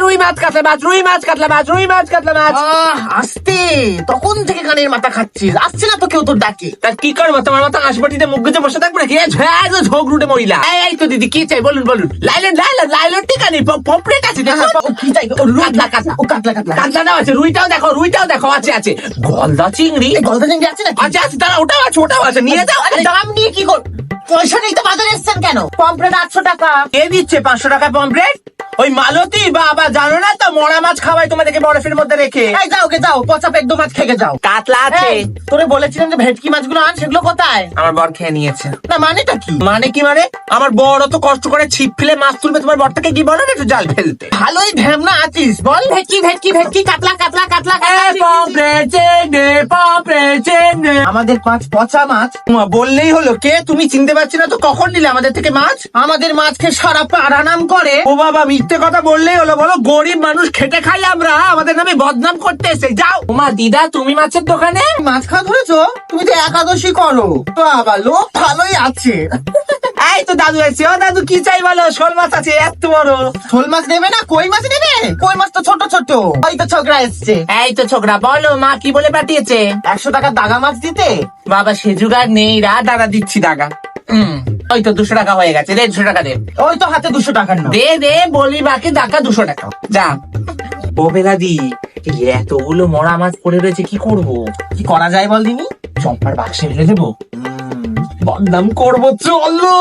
রুই মাছ, কাতলা মাছ, রুই মাছ, কাতলা মাছ, রুই মাছ, কাতলা মাছ। আসতে তখন থেকে কানের মাথা খাচ্ছিস, আসছে না তো কেউ তোর ডাকে। তা কি করবো, তোমার মতো হাসপাটিতে মুখ গুজে বসে থাকবো নাকি? ঝোঁক রুটে মহিলা। এই তো দিদি, কি চাই বলুন বলুন। লাইলন লাইলন লাইলন টিকানি পপলেট আছে, দেখো। ও কি চাই? ও কাতলা কাতলা, ও কাতলা কাতলা। কাতলাটাও আছে, রুইটাও দেখো, রুইটাও দেখো, আছে আছে। গলদা চিংড়ি এই গলদা চিংড়ি আছে নাকি? আছে আছে, তারা ওটাও আছে, ওটাও আছে, নিয়ে যাও। আরে দাম নিয়ে কি কর, পয়সা নেই তো বাজারে এসছেন কেন? পমফ্রেট 800 টাকা। কে দিচ্ছে 500 টাকা পমফ্রেট? ওই মালতী বাবা, জানো না তো মোড়া মাছ খাওয়াই তোমাদেরকে বরফের মধ্যে রেখে। এই যাও গে যাও, পচা পেট দু মাছ খেয়ে যাও। কাতলা আছে। এই, তোরে বলেছিলাম যে ভেটকি মাছগুলো আন, সেগুলো কোথায়? আমার বর খেয়ে নিয়েছে। না মানেটা কি? মানে কি মানে? আমার বড় তো কষ্ট করে ছিপ ফেলে মাছ তুলবে, তোমার বরটাকে কি বলো না একটু জাল ফেলতে? ভালোই ঢ্যামনা আছিস, বল। ভেটকি ভেটকি ভেটকি, কাতলা কাতলা কাতলা পমফ্রেট চেনে, পমফ্রেট চেনে। আমাদের মাছ পচা মাছ। বললেই হলো। কে তুমি চিনতে পারছি না তো, কখন নিলে আমাদের থেকে মাছ? আমাদের মাছকে সারা পাড়া নাম করে। ও বাবা, মিথ্যে কথা বললেই হলো। বলো গরিব মানুষ খেটে খাই আমরা, আমাদের নামে বদনাম করতে এসে। যাও মা। দিদা তুমি মাছের দোকানে? মাছ খাওয়া ধরেছো? তুমি তো একাদশী করো তো, আবার লোক ভালোই আছে। এই তো দাদু এসে। ও দাদু কি চাই বলো? শোল মাছ আছে এত বড়। শোল মাছ নেবে না কই মাছ নেবে? কই মাছ তো ছোট ছোট। ওই তো ছোকরা এসছে। এই তো ছোকরা, বলো মা কি বলে পাঠিয়েছে? 100 টাকা দাগা মাছ দিতে। বাবা সে জুগার নেই, দাদা দিচ্ছি দাগা। ওই তো 200 টাকা হয়ে গেছে, দে 200 টাকা দে। ওই তো হাতে 200 টাকার নোট। দে দে, বলি বাকি টাকা 200 টাকা। যা। ও বেলাদি, এই এতগুলো মরা মাছ পড়ে রয়েছে, কি করব? কি করা যায় বল দিনি? চম্পার বাক্সে ফেলে দেবো। বদনাম করবো, চলো।